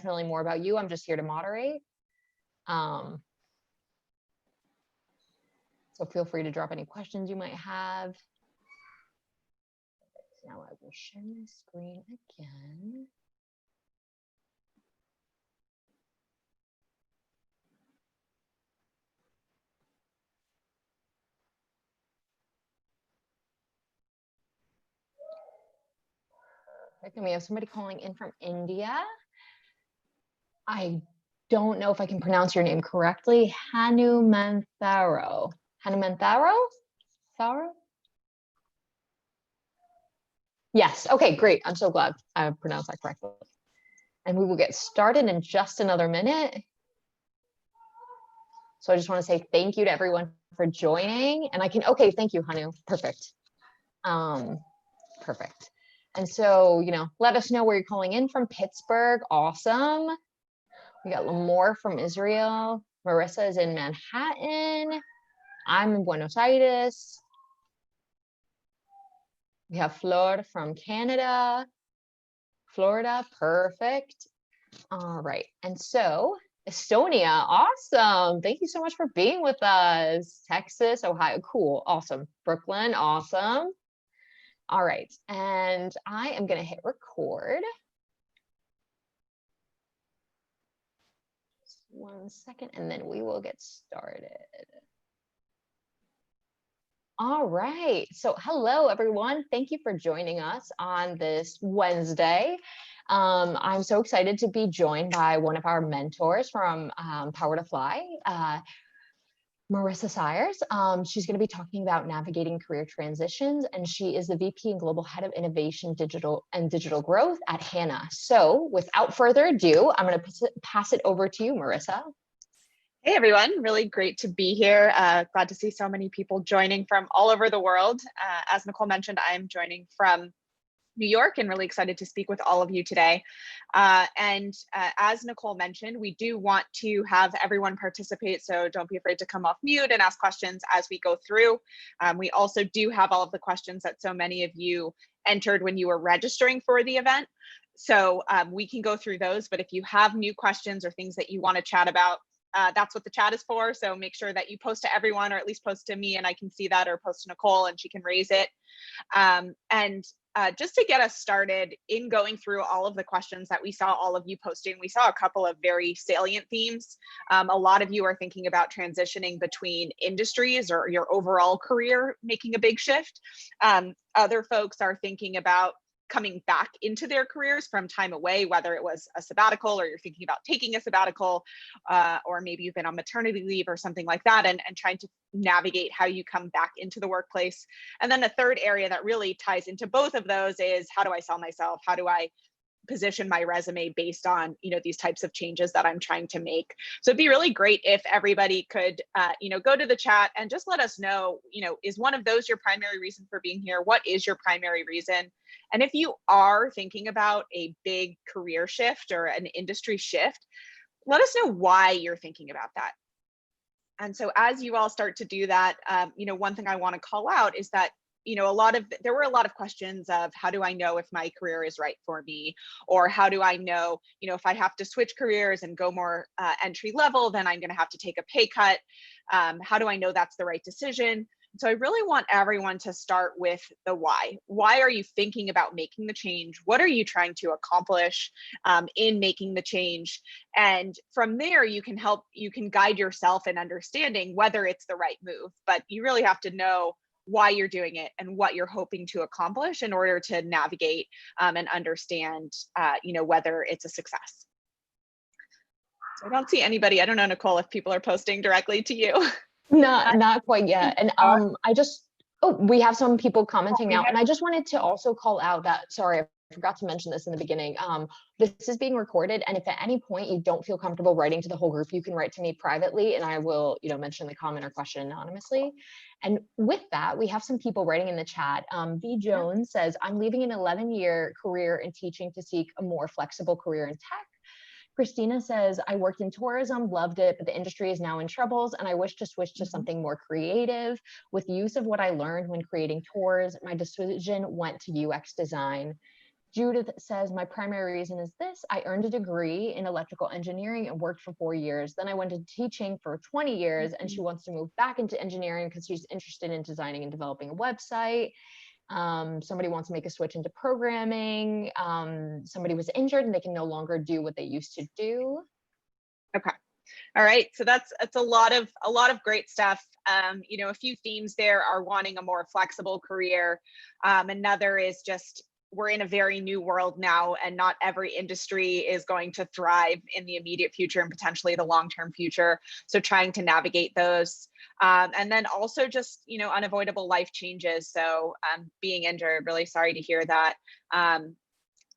definitely more about you. I'm just here to moderate. So feel free to drop any questions you might have. Now I will share my screen again. Perfect. And we have somebody calling in from India. I don't know if I can pronounce your name correctly. Hanumantharo. Hanumantharo? Tharo? Yes. Okay, great. I'm so glad I pronounced that correctly. And we will get started in just another minute. So I just want to say thank you to everyone for joining. And I can, okay, thank you, Hanu. Perfect. Perfect. And so, you know, let us know where you're calling in from. Pittsburgh. Awesome. We got Lamore from Israel. Marissa is in Manhattan. I'm in Buenos Aires. We have Flor from Canada. Florida. Perfect. All right. And so Estonia, awesome. Thank you so much for being with us. Texas, Ohio, cool, awesome. Brooklyn, awesome. All right, and I am gonna hit record. Just 1 second, and then we will get started. All right, so hello everyone. Thank you for joining us on this Wednesday. I'm so excited to be joined by one of our mentors from Power to Fly, Marissa Sires. She's going to be talking about navigating career transitions, and she is the VP and Global Head of Innovation, Digital Growth at Hannah. So without further ado, I'm going to pass it over to you, Marissa. Hey everyone, really great to be here. Glad to see so many people joining from all over the world. As Nicole mentioned, I'm joining from New York and really excited to speak with all of you today. As Nicole mentioned, we do want to have everyone participate, so don't be afraid to come off mute and ask questions as we go through. We also do have all of the questions that so many of you entered when you were registering for the event. So we can go through those, but if you have new questions or things that you want to chat about, that's what the chat is for. So make sure that you post to everyone, or at least post to me and I can see that, or post to Nicole and she can raise it. Just to get us started in going through all of the questions that we saw all of you posting, we saw a couple of very salient themes. A lot of you are thinking about transitioning between industries or your overall career, making a big shift. Other folks are thinking about coming back into their careers from time away, whether it was a sabbatical or you're thinking about taking a sabbatical, or maybe you've been on maternity leave or something like that, and trying to navigate how you come back into the workplace. And then the third area that really ties into both of those is, how do I sell myself? How do I position my resume based on, you know, these types of changes that I'm trying to make? So it'd be really great if everybody could, you know, go to the chat and just let us know, you know, is one of those your primary reason for being here? What is your primary reason? And if you are thinking about a big career shift or an industry shift, let us know why you're thinking about that. And so as you all start to do that, you know, one thing I want to call out is that, you know, there were a lot of questions of, how do I know if my career is right for me? Or how do I know, you know, if I have to switch careers and go more entry level, then I'm going to have to take a pay cut. How do I know that's the right decision? So I really want everyone to start with the why. Why are you thinking about making the change? What are you trying to accomplish in making the change? And from there, you can guide yourself in understanding whether it's the right move. But you really have to know why you're doing it and what you're hoping to accomplish in order to navigate and understand, you know, whether it's a success. So I don't see anybody. I don't know, Nicole, if people are posting directly to you. Not quite yet. And we have some people commenting now, and I just wanted to also call out that, sorry, I forgot to mention this in the beginning. This is being recorded, and if at any point you don't feel comfortable writing to the whole group, you can write to me privately, and I will, you know, mention the comment or question anonymously. And with that, we have some people writing in the chat. V Jones says, I'm leaving an 11-year career in teaching to seek a more flexible career in tech. Christina says, I worked in tourism, loved it, but the industry is now in troubles, and I wish to switch to something more creative. With use of what I learned when creating tours, my decision went to UX design. Judith says, my primary reason is this: I earned a degree in electrical engineering and worked for 4 years. Then I went into teaching for 20 years, and she wants to move back into engineering because she's interested in designing and developing a website. Somebody wants to make a switch into programming. Somebody was injured and they can no longer do what they used to do. Okay. All right. So that's a lot of great stuff. You know, a few themes there are wanting a more flexible career. Another is just, we're in a very new world now, and not every industry is going to thrive in the immediate future and potentially the long-term future. So trying to navigate those. And then also just, you know, unavoidable life changes. So being injured, really sorry to hear that. And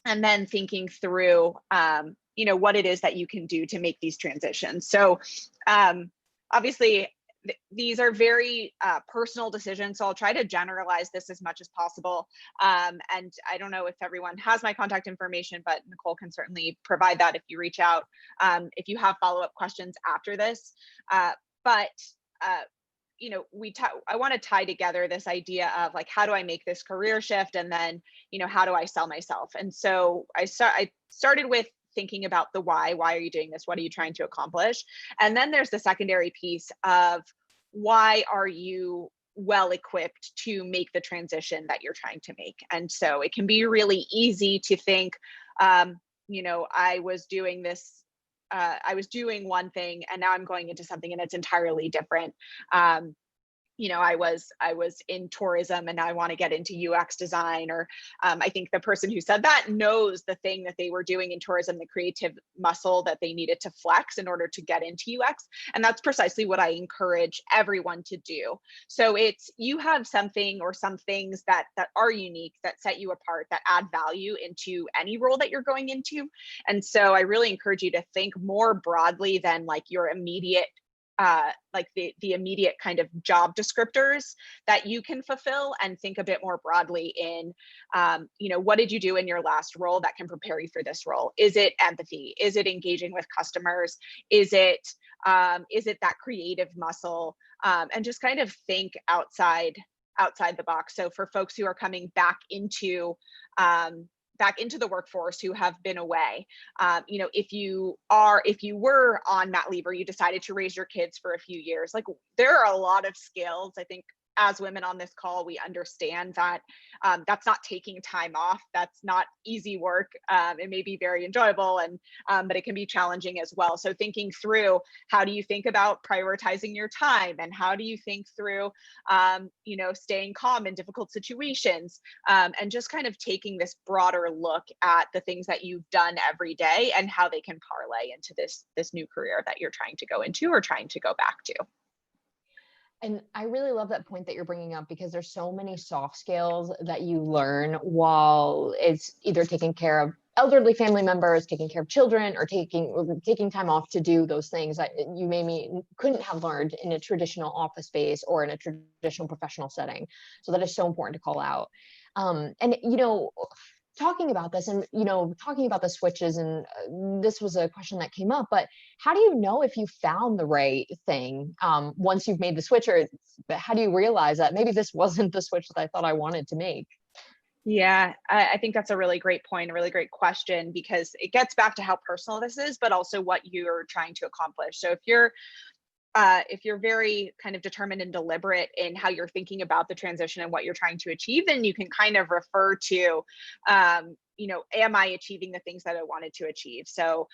then thinking through, you know, what it is that you can do to make these transitions. So obviously, these are very personal decisions, so I'll try to generalize this as much as possible. And I don't know if everyone has my contact information, but Nicole can certainly provide that if you reach out, if you have follow-up questions after this. You know, I want to tie together this idea of like, how do I make this career shift? And then, you know, how do I sell myself? And so I started with thinking about the why. Why are you doing this? What are you trying to accomplish? And then there's the secondary piece of, why are you well equipped to make the transition that you're trying to make? And so it can be really easy to think, you know, I was doing this, I was doing one thing and now I'm going into something and it's entirely different. You know, I was in tourism and now I want to get into UX design, or I think the person who said that knows the thing that they were doing in tourism, the creative muscle that they needed to flex in order to get into UX. And that's precisely what I encourage everyone to do. So it's, you have something or some things that are unique, that set you apart, that add value into any role that you're going into. And so I really encourage you to think more broadly than like your immediate like the immediate kind of job descriptors that you can fulfill, and think a bit more broadly in, you know, what did you do in your last role that can prepare you for this role? Is it empathy? Is it engaging with customers? Is it that creative muscle? And just kind of think outside the box. So for folks who are coming back into the workforce, who have been away, you know, if you were on mat leave, or you decided to raise your kids for a few years, like, there are a lot of skills. I think as women on this call, we understand that that's not taking time off. That's not easy work. It may be very enjoyable, and but it can be challenging as well. So thinking through, how do you think about prioritizing your time, and how do you think through, you know, staying calm in difficult situations, and just kind of taking this broader look at the things that you've done every day and how they can parlay into this new career that you're trying to go into or trying to go back to. And I really love that point that you're bringing up, because there's so many soft skills that you learn while it's either taking care of elderly family members, taking care of children, or taking time off to do those things that you maybe couldn't have learned in a traditional office space or in a traditional professional setting. So that is so important to call out. And, you know, talking about this, and, you know, talking about the switches, and this was a question that came up, but how do you know if you found the right thing once you've made the switch? Or how do you realize that maybe this wasn't the switch that I thought I wanted to make? Yeah, I think that's a really great point, a really great question, because it gets back to how personal this is, but also what you're trying to accomplish. So if you're very kind of determined and deliberate in how you're thinking about the transition and what you're trying to achieve, then you can kind of refer to, you know, am I achieving the things that I wanted to achieve? So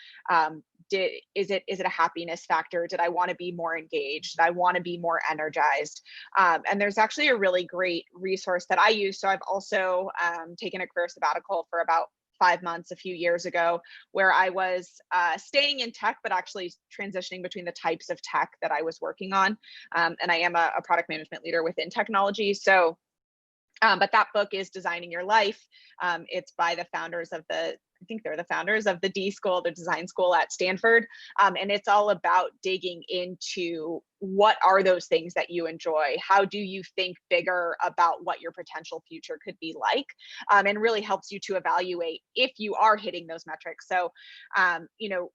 is it a happiness factor? Did I want to be more engaged? Did I want to be more energized? And there's actually a really great resource that I use. So I've also taken a career sabbatical for about 5 months a few years ago, where I was staying in tech, but actually transitioning between the types of tech that I was working on. And I am a product management leader within technology. So, but that book is Designing Your Life. It's by the founders of I think they're the founders of the D School, the design school at Stanford. And it's all about digging into, what are those things that you enjoy? How do you think bigger about what your potential future could be like? And really helps you to evaluate if you are hitting those metrics. So, you know,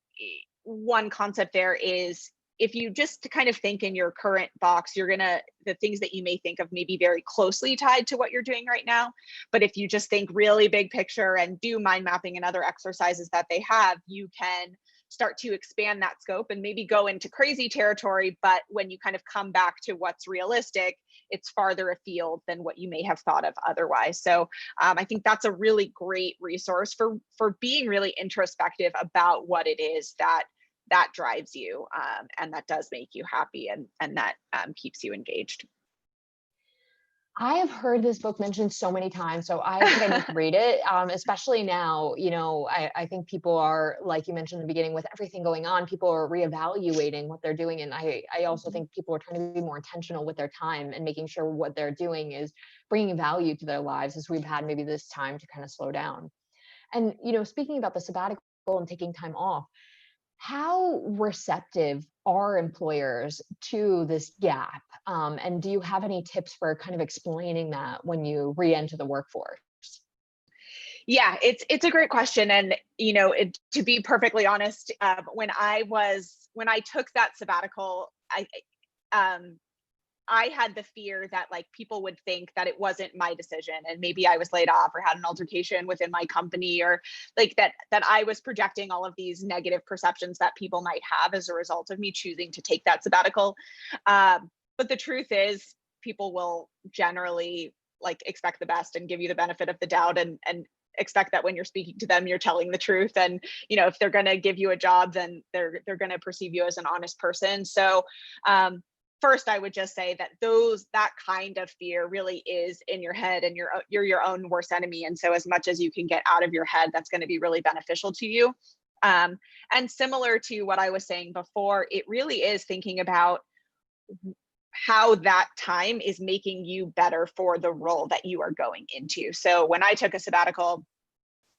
one concept there is, if you just kind of think in your current box, the things that you may think of may be very closely tied to what you're doing right now. But if you just think really big picture and do mind mapping and other exercises that they have, you can start to expand that scope and maybe go into crazy territory. But when you kind of come back to what's realistic, it's farther afield than what you may have thought of otherwise. So I think that's a really great resource for being really introspective about what it is that drives you, and that does make you happy, and that keeps you engaged. I have heard this book mentioned so many times, so I think I need to read it, especially now. I think people are, like you mentioned in the beginning, with everything going on, people are reevaluating what they're doing. And I also think people are trying to be more intentional with their time and making sure what they're doing is bringing value to their lives, as we've had maybe this time to kind of slow down. And, speaking about the sabbatical and taking time off, how receptive are employers to this gap? And do you have any tips for kind of explaining that when you re-enter the workforce? Yeah, it's a great question. And to be perfectly honest, when I took that sabbatical, I had the fear that like people would think that it wasn't my decision, and maybe I was laid off or had an altercation within my company, or like that I was projecting all of these negative perceptions that people might have as a result of me choosing to take that sabbatical. But the truth is, people will generally like expect the best and give you the benefit of the doubt, and expect that when you're speaking to them, you're telling the truth. And if they're going to give you a job, then they're going to perceive you as an honest person. So first, I would just say that that kind of fear really is in your head, and you're your own worst enemy. And so as much as you can get out of your head, that's going to be really beneficial to you. And similar to what I was saying before, it really is thinking about how that time is making you better for the role that you are going into. So when I took a sabbatical,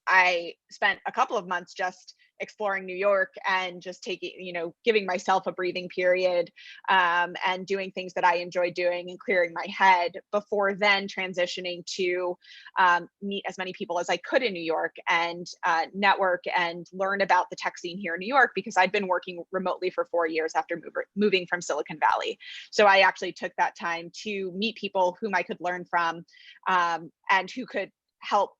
I spent a couple of months just exploring New York and just giving myself a breathing period, and doing things that I enjoy doing and clearing my head before then transitioning to meet as many people as I could in New York and network and learn about the tech scene here in New York, because I'd been working remotely for 4 years after moving from Silicon Valley. So I actually took that time to meet people whom I could learn from, and who could help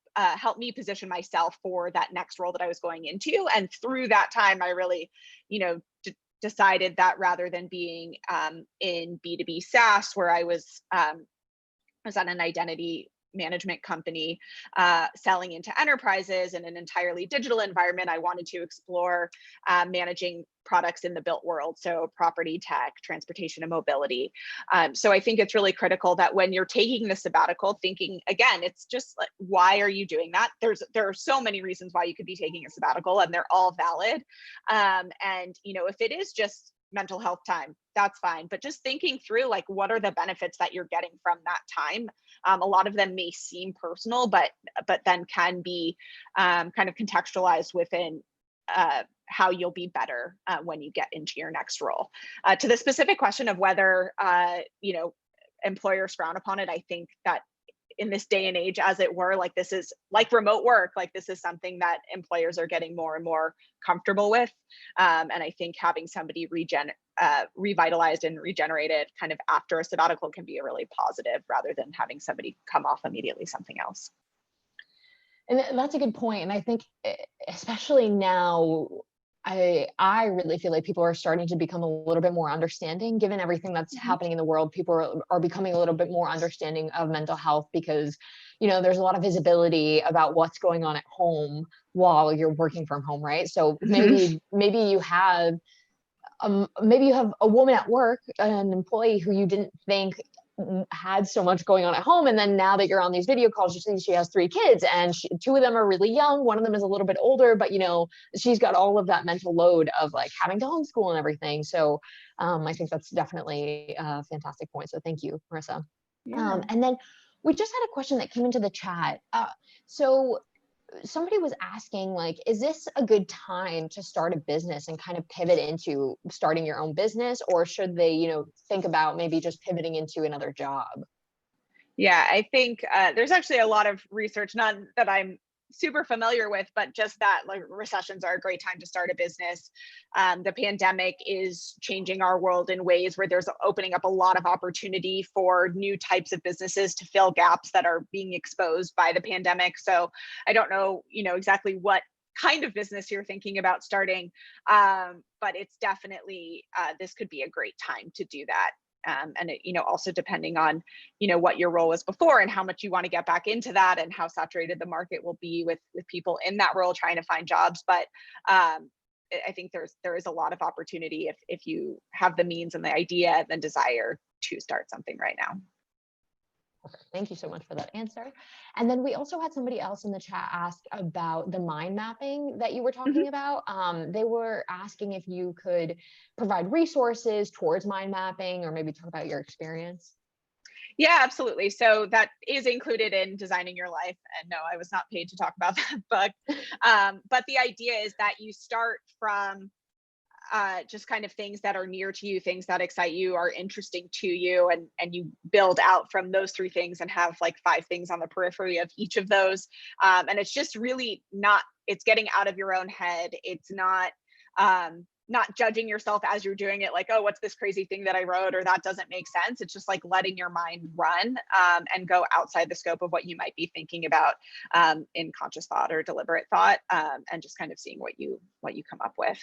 me position myself for that next role that I was going into. And through that time, I really, decided that rather than being in B2B SaaS, where I was at an identity management company selling into enterprises in an entirely digital environment, I wanted to explore managing products in the built world, so property, tech, transportation, and mobility. So I think it's really critical that when you're taking the sabbatical, thinking again, it's just like, why are you doing that? There are so many reasons why you could be taking a sabbatical, and they're all valid. And if it is just mental health time, that's fine. But just thinking through, like, what are the benefits that you're getting from that time? A lot of them may seem personal, but then can be kind of contextualized within how you'll be better when you get into your next role. To the specific question of whether employers frown upon it, I think that in this day and age, as it were, like this is like remote work, like this is something that employers are getting more and more comfortable with. And I think having somebody revitalized and regenerated kind of after a sabbatical can be a really positive, rather than having somebody come off immediately something else. And that's a good point. And I think especially now, I really feel like people are starting to become a little bit more understanding, given everything that's happening in the world. People are becoming a little bit more understanding of mental health, because, there's a lot of visibility about what's going on at home while you're working from home, right? So maybe you have a woman at work, an employee who you didn't think had so much going on at home, and then now that you're on these video calls, you see she has 3 kids, and two of them are really young, one of them is a little bit older, but she's got all of that mental load of like having to homeschool and everything. So I think that's definitely a fantastic point, so thank you, Marissa. And then we just had a question that came into the chat. So somebody was asking, like, is this a good time to start a business and kind of pivot into starting your own business, or should they, think about maybe just pivoting into another job? Yeah, I think there's actually a lot of research, not that I'm super familiar with, but just that like recessions are a great time to start a business. The pandemic is changing our world in ways where there's opening up a lot of opportunity for new types of businesses to fill gaps that are being exposed by the pandemic. So I don't know, exactly what kind of business you're thinking about starting, but it's definitely this could be a great time to do that. And it, also depending on, what your role was before and how much you want to get back into that and how saturated the market will be with people in that role trying to find jobs. But I think there is a lot of opportunity if you have the means and the idea and the desire to start something right now. Perfect. Thank you so much for that answer. And then we also had somebody else in the chat ask about the mind mapping that you were talking about. They were asking if you could provide resources towards mind mapping or maybe talk about your experience. Yeah, absolutely. So that is included in Designing Your Life. And no, I was not paid to talk about that book. But the idea is that you start from just kind of things that are near to you, things that excite you, are interesting to you, and you build out from those 3 things and have like 5 things on the periphery of each of those. And it's just really it's getting out of your own head. It's not judging yourself as you're doing it, like, oh, what's this crazy thing that I wrote, or that doesn't make sense. It's just like letting your mind run and go outside the scope of what you might be thinking about in conscious thought or deliberate thought, and just kind of seeing what you come up with.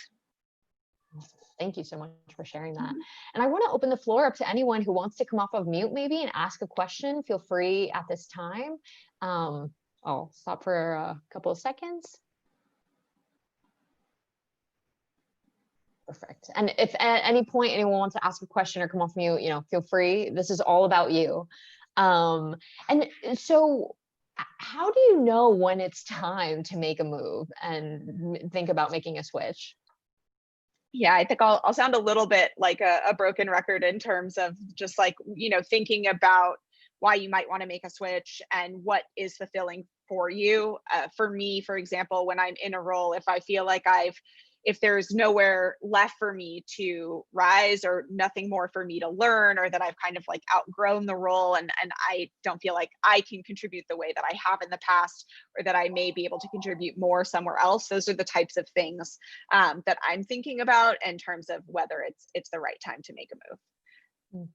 Thank you so much for sharing that. And I want to open the floor up to anyone who wants to come off of mute maybe and ask a question. Feel free at this time. I'll stop for a couple of seconds. Perfect. And if at any point anyone wants to ask a question or come off mute, feel free. This is all about you. And so how do you know when it's time to make a move and think about making a switch? Yeah, I think I'll sound a little bit like a broken record in terms of just like, thinking about why you might want to make a switch and what is fulfilling for you. For me, for example, when I'm in a role, if I feel like if there's nowhere left for me to rise or nothing more for me to learn, or that I've kind of like outgrown the role and I don't feel like I can contribute the way that I have in the past, or that I may be able to contribute more somewhere else, those are the types of things that I'm thinking about in terms of whether it's the right time to make a move.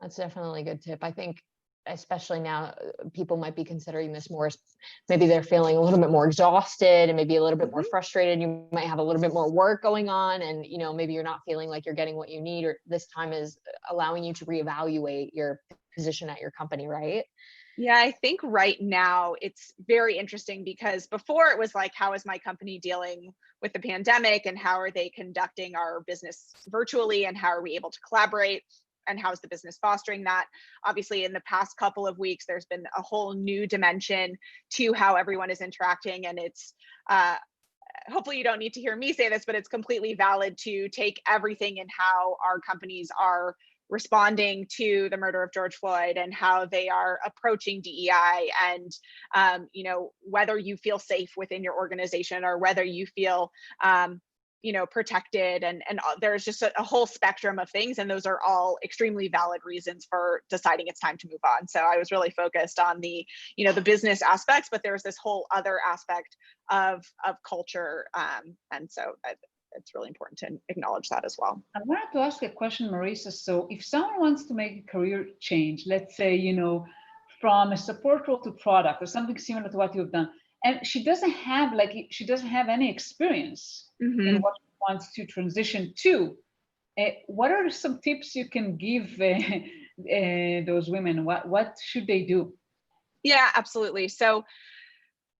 That's definitely a good tip. I think especially now, people might be considering this more as maybe they're feeling a little bit more exhausted and maybe a little bit more frustrated. You might have a little bit more work going on, and maybe you're not feeling like you're getting what you need, or this time is allowing you to reevaluate your position at your company, right? Yeah, I think right now it's very interesting because before it was like, how is my company dealing with the pandemic and how are they conducting our business virtually and how are we able to collaborate? And how's the business fostering that? Obviously, in the past couple of weeks, there's been a whole new dimension to how everyone is interacting. And it's hopefully you don't need to hear me say this, but it's completely valid to take everything in how our companies are responding to the murder of George Floyd and how they are approaching DEI, and whether you feel safe within your organization or whether you feel protected, and there's just a whole spectrum of things, and those are all extremely valid reasons for deciding it's time to move on. So I was really focused on the the business aspects, but there's this whole other aspect of culture, and so it's really important to acknowledge that as well. I wanted to ask a question, Marisa. So if someone wants to make a career change, let's say from a support role to product or something similar to what you've done, and she doesn't have any experience in what she wants to transition to, what are some tips you can give those women? What should they do? Yeah, absolutely. So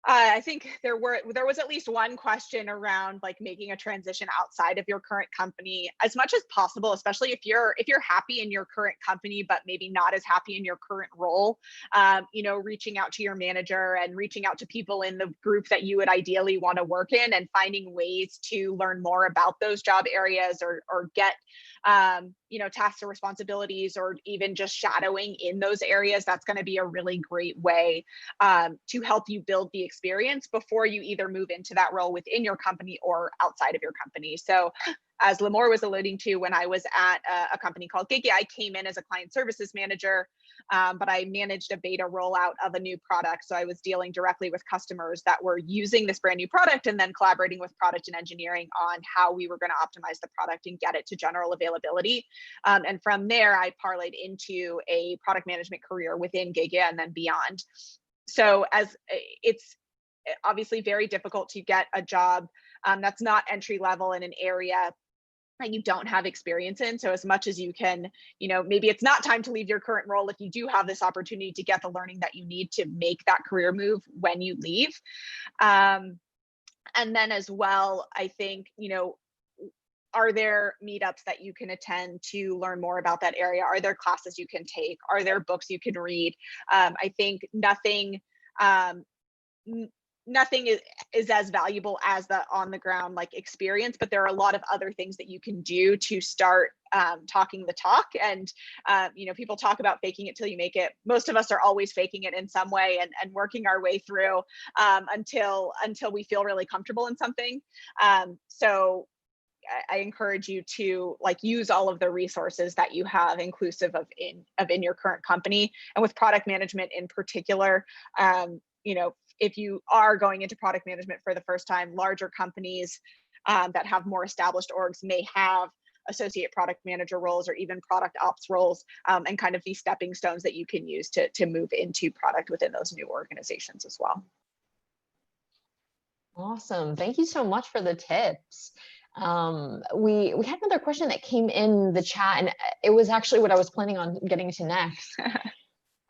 I think there was at least one question around like making a transition outside of your current company as much as possible, especially if you're happy in your current company, but maybe not as happy in your current role. Reaching out to your manager and reaching out to people in the group that you would ideally want to work in, and finding ways to learn more about those job areas, or get tasks or responsibilities, or even just shadowing in those areas. That's going to be a really great way to help you build the experience before you either move into that role within your company or outside of your company. So as Limor was alluding to, when I was at a company called Gigi, I came in as a client services manager, but I managed a beta rollout of a new product. So I was dealing directly with customers that were using this brand new product and then collaborating with product and engineering on how we were going to optimize the product and get it to general availability. And from there, I parlayed into a product management career within Gigi and then beyond. So as it's obviously very difficult to get a job that's not entry level in an area that you don't have experience in. So as much as you can, maybe it's not time to leave your current role if you do have this opportunity to get the learning that you need to make that career move when you leave. And then as well, I think, are there meetups that you can attend to learn more about that area? Are there classes you can take? Are there books you can read? I think nothing is as valuable as the on the ground experience, but there are a lot of other things that you can do to start talking the talk. And people talk about faking it till you make it. Most of us are always faking it in some way and working our way through until we feel really comfortable in something. So I encourage you to use all of the resources that you have, inclusive of in your current company, and with product management in particular. If you are going into product management for the first time, larger companies that have more established orgs may have associate product manager roles or even product ops roles, and kind of these stepping stones that you can use to move into product within those new organizations as well. Awesome. Thank you so much for the tips. We had another question that came in the chat, and it was actually what I was planning on getting to next.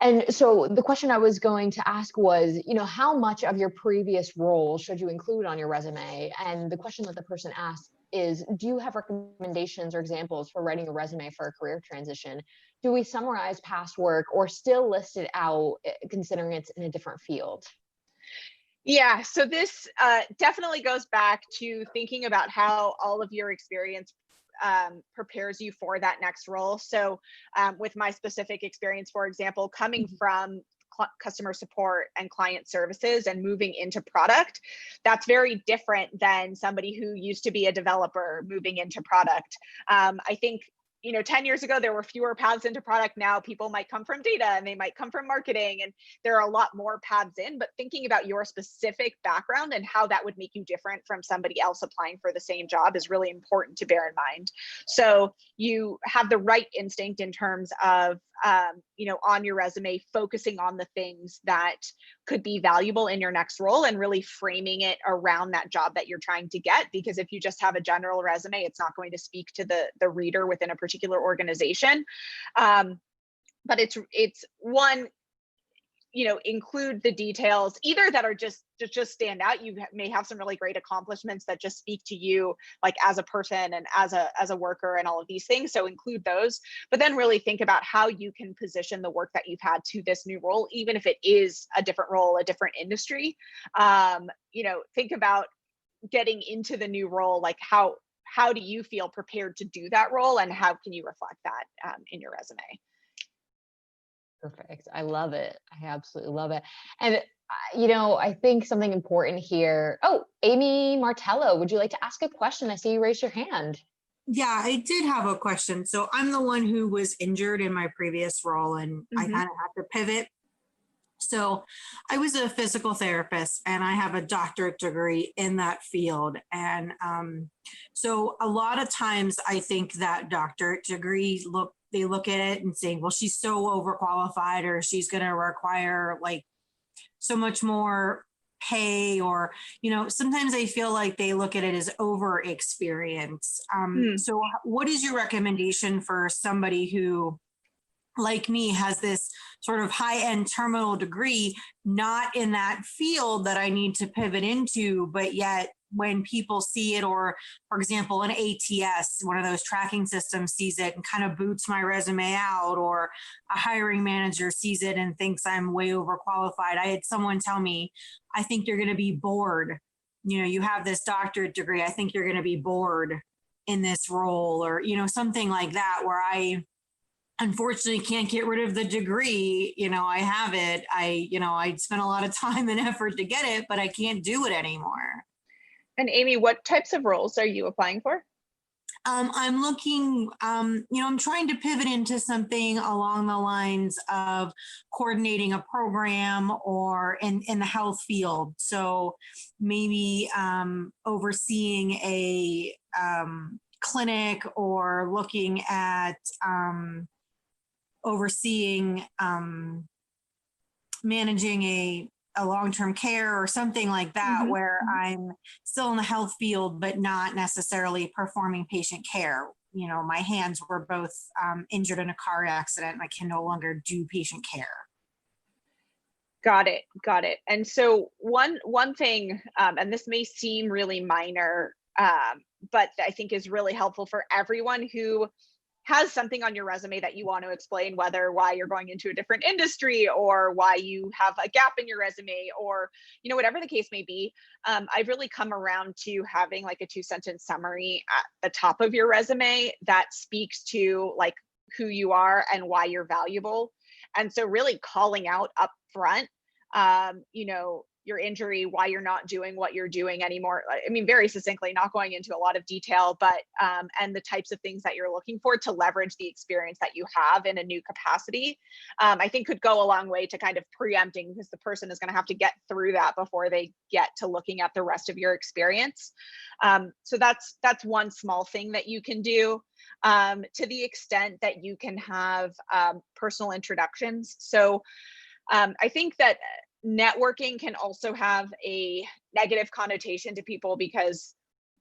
And so the question I was going to ask was, how much of your previous role should you include on your resume? And the question that the person asked is, do you have recommendations or examples for writing a resume for a career transition? Do we summarize past work or still list it out, considering it's in a different field? Yeah, so this definitely goes back to thinking about how all of your experience prepares you for that next role. So with my specific experience, for example, coming from customer support and client services and moving into product, that's very different than somebody who used to be a developer moving into product. I think 10 years ago, there were fewer paths into product. Now people might come from data and they might come from marketing, and there are a lot more paths in, but thinking about your specific background and how that would make you different from somebody else applying for the same job is really important to bear in mind. So you have the right instinct in terms of, on your resume, focusing on the things that could be valuable in your next role and really framing it around that job that you're trying to get. Because if you just have a general resume, it's not going to speak to the reader within a particular organization. But it's one, include the details either that are just stand out. You may have some really great accomplishments that just speak to you as a person and as a worker and all of these things. So include those, but then really think about how you can position the work that you've had to this new role, even if it is a different role, a different industry. Think about getting into the new role, how do you feel prepared to do that role, and how can you reflect that in your resume? Perfect. I love it. I absolutely love it. And, I think something important here. Oh, Amy Martello, would you like to ask a question? I see you raised your hand. Yeah, I did have a question. So I'm the one who was injured in my previous role, and I kind of had to pivot. So I was a physical therapist, and I have a doctorate degree in that field. And so a lot of times I think that doctorate degree they look at it and saying, well, she's so overqualified, or she's going to require so much more pay, or, sometimes I feel like they look at it as over experience. So what is your recommendation for somebody who, like me, has this sort of high-end terminal degree, not in that field that I need to pivot into, but yet when people see it, or for example, an ATS, one of those tracking systems, sees it and kind of boots my resume out, or a hiring manager sees it and thinks I'm way overqualified. I had someone tell me, I think you're going to be bored. You have this doctorate degree. I think you're going to be bored in this role, or, something like that, where I unfortunately can't get rid of the degree. I have it. I spent a lot of time and effort to get it, but I can't do it anymore. And Amy, what types of roles are you applying for? I'm looking, I'm trying to pivot into something along the lines of coordinating a program or in the health field. So maybe overseeing a clinic, or looking at overseeing managing a long-term care or something like that, where I'm still in the health field, but not necessarily performing patient care. My hands were both injured in a car accident, and I can no longer do patient care. Got it. Got it. And so one thing, and this may seem really minor, but I think is really helpful for everyone who has something on your resume that you want to explain, whether why you're going into a different industry or why you have a gap in your resume, or whatever the case may be. I've really come around to having like a 2-sentence summary at the top of your resume that speaks to like who you are and why you're valuable. And so really calling out up front, your injury, why you're not doing what you're doing anymore. I mean, very succinctly, not going into a lot of detail, but and the types of things that you're looking for to leverage the experience that you have in a new capacity, I think could go a long way to kind of preempting, because the person is going to have to get through that before they get to looking at the rest of your experience. So that's one small thing that you can do. To the extent that you can have personal introductions. So I think that networking can also have a negative connotation to people, because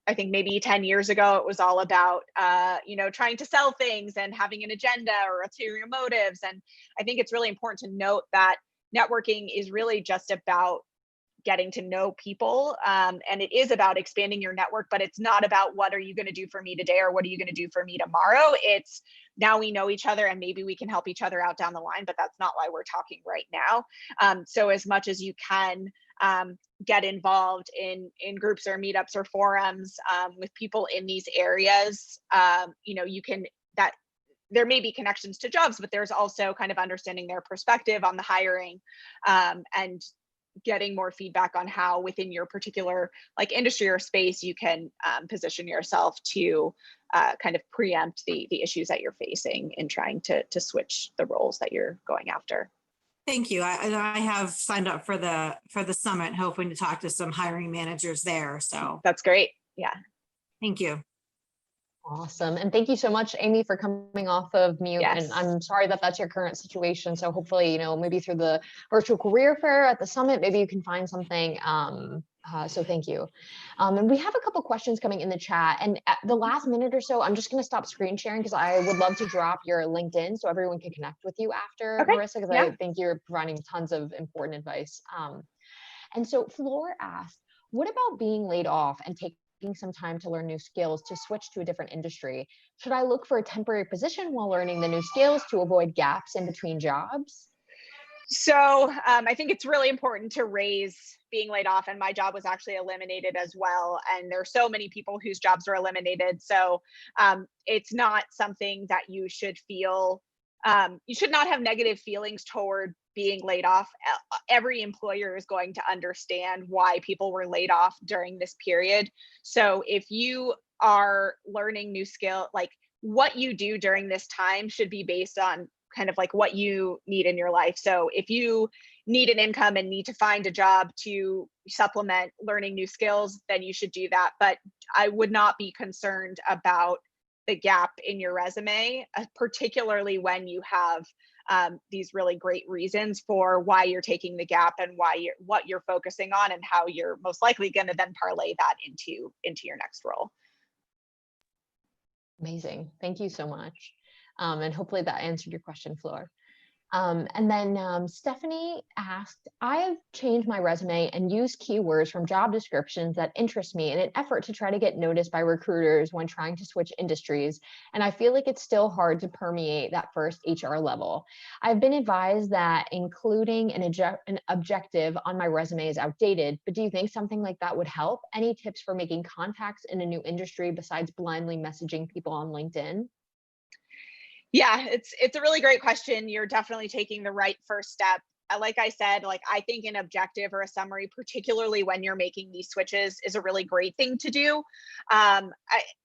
I think maybe 10 years ago, it was all about, trying to sell things and having an agenda or ulterior motives. And I think it's really important to note that networking is really just about getting to know people. And it is about expanding your network, but it's not about what are you going to do for me today or what are you going to do for me tomorrow. It's now we know each other and maybe we can help each other out down the line, but that's not why we're talking right now. So as much as you can get involved in groups or meetups or forums with people in these areas, you can, that there may be connections to jobs, but there's also kind of understanding their perspective on the hiring and getting more feedback on how within your particular like industry or space you can position yourself to kind of preempt the issues that you're facing in trying to switch the roles that you're going after. Thank you. I have signed up for the summit, hoping to talk to some hiring managers there. So that's great. Yeah. Thank you. Awesome. And thank you so much, Amy, for coming off of mute. Yes. And I'm sorry that that's your current situation. So hopefully, maybe through the virtual career fair at the summit, maybe you can find something. So thank you. And we have a couple questions coming in the chat. And at the last minute or so, I'm just going to stop screen sharing because I would love to drop your LinkedIn so everyone can connect with you after, okay. Marissa, because I think you're providing tons of important advice. And so Flor asked, what about being laid off and taking some time to learn new skills to switch to a different industry? Should I look for a temporary position while learning the new skills to avoid gaps in between jobs? So I think it's really important to raise being laid off, and my job was actually eliminated as well. And there are so many people whose jobs were eliminated. So it's not something that you should feel, you should not have negative feelings toward being laid off. Every employer is going to understand why people were laid off during this period. So if you are learning new skill, like what you do during this time should be based on kind of like what you need in your life. So if you need an income and need to find a job to supplement learning new skills, then you should do that. But I would not be concerned about the gap in your resume, particularly when you have these really great reasons for why you're taking the gap and what you're focusing on and how you're most likely going to then parlay that into your next role. Amazing. Thank you so much. And hopefully that answered your question, Flor. And then Stephanie asked, I've changed my resume and used keywords from job descriptions that interest me in an effort to try to get noticed by recruiters when trying to switch industries. And I feel like it's still hard to permeate that first HR level. I've been advised that including an objective on my resume is outdated, but do you think something like that would help? Any tips for making contacts in a new industry besides blindly messaging people on LinkedIn? Yeah, it's a really great question. You're definitely taking the right first step. like I said, like I think an objective or a summary, particularly when you're making these switches, is a really great thing to do.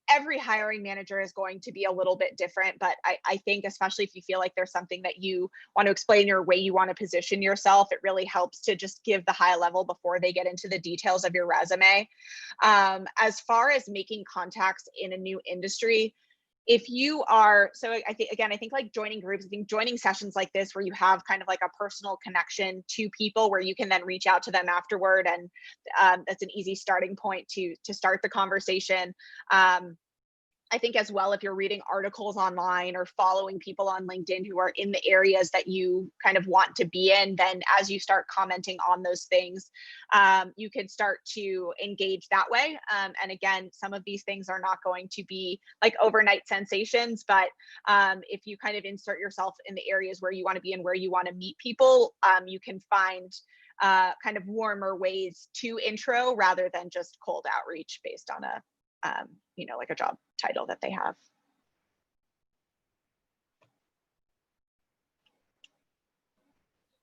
Every hiring manager is going to be a little bit different, but I think especially if you feel like there's something that you want to explain or way you want to position yourself, it really helps to just give the high level before they get into the details of your resume. As far as making contacts in a new industry, if you are, so I think like joining groups, I think joining sessions like this where you have kind of like a personal connection to people where you can then reach out to them afterward, and that's an easy starting point to start the conversation. I think as well, if you're reading articles online or following people on LinkedIn who are in the areas that you kind of want to be in, then as you start commenting on those things, you can start to engage that way. And again, some of these things are not going to be like overnight sensations, but if you kind of insert yourself in the areas where you want to be and where you want to meet people, you can find kind of warmer ways to intro rather than just cold outreach based on a like a job title that they have.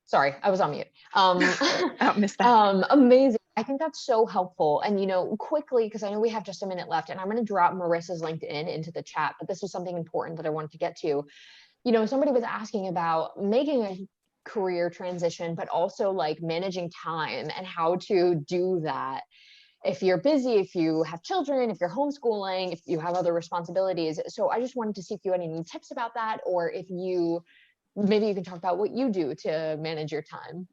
Sorry, I was on mute. I missed that. Amazing. I think that's so helpful. And, quickly, because I know we have just a minute left, and I'm going to drop Marissa's LinkedIn into the chat, but this was something important that I wanted to get to. Somebody was asking about making a career transition, but also like managing time and how to do that. If you're busy, if you have children, if you're homeschooling, if you have other responsibilities. So I just wanted to see if you had any tips about that, or if maybe you can talk about what you do to manage your time.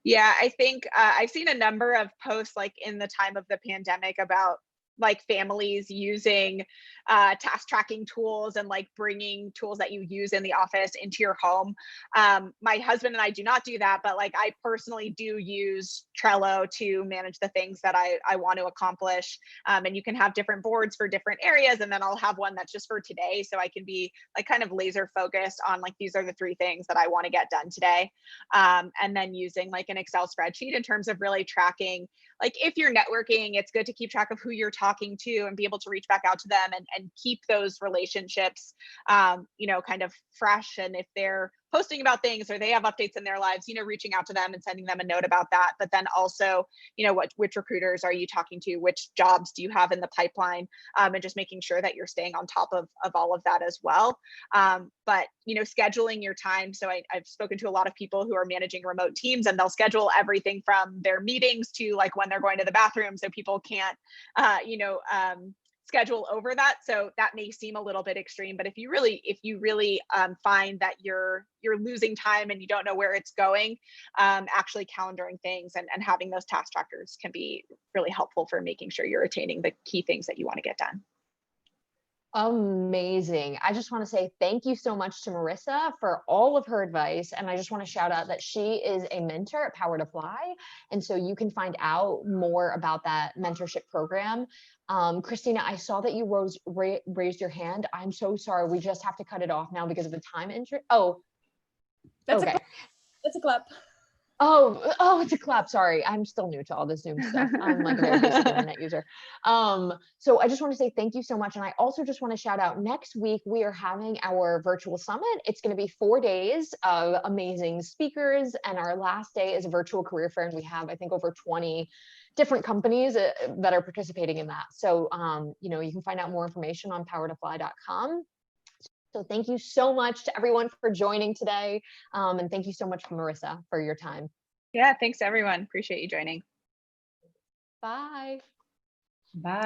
Yeah, I think I've seen a number of posts like in the time of the pandemic about like families using task tracking tools and like bringing tools that you use in the office into your home. My husband and I do not do that, but like I personally do use Trello to manage the things that I want to accomplish. And you can have different boards for different areas, and then I'll have one that's just for today, so I can be like kind of laser focused on like these are the 3 things that I want to get done today. And then using like an Excel spreadsheet in terms of really tracking, like if you're networking, it's good to keep track of who you're talking to and be able to reach back out to them and keep those relationships, kind of fresh. And if they're posting about things or they have updates in their lives, reaching out to them and sending them a note about that. But then also, which recruiters are you talking to? Which jobs do you have in the pipeline? And just making sure that you're staying on top of all of that as well. But, scheduling your time. So I've spoken to a lot of people who are managing remote teams, and they'll schedule everything from their meetings to like when they're going to the bathroom, so people can't, schedule over that. So that may seem a little bit extreme, but if you really find that you're losing time and you don't know where it's going, actually calendaring things and having those task trackers can be really helpful for making sure you're attaining the key things that you want to get done. Amazing. I just want to say thank you so much to Marissa for all of her advice. And I just want to shout out that she is a mentor at Power to Fly. And so you can find out more about that mentorship program. Christina, I saw that you raised your hand. I'm so sorry. We just have to cut it off now because of the time entry. Oh, that's okay. It's a clap. Oh, it's a clap. Sorry. I'm still new to all this Zoom stuff. I'm like a very basic internet user. So I just want to say thank you so much. And I also just want to shout out, next week, we are having our virtual summit. It's going to be 4 days of amazing speakers. And our last day is a virtual career fair. And we have, I think, over 20 different companies that are participating in that. So, you can find out more information on powertofly.com. So thank you so much to everyone for joining today. And thank you so much, Marissa, for your time. Yeah, thanks everyone. Appreciate you joining. Bye. Bye.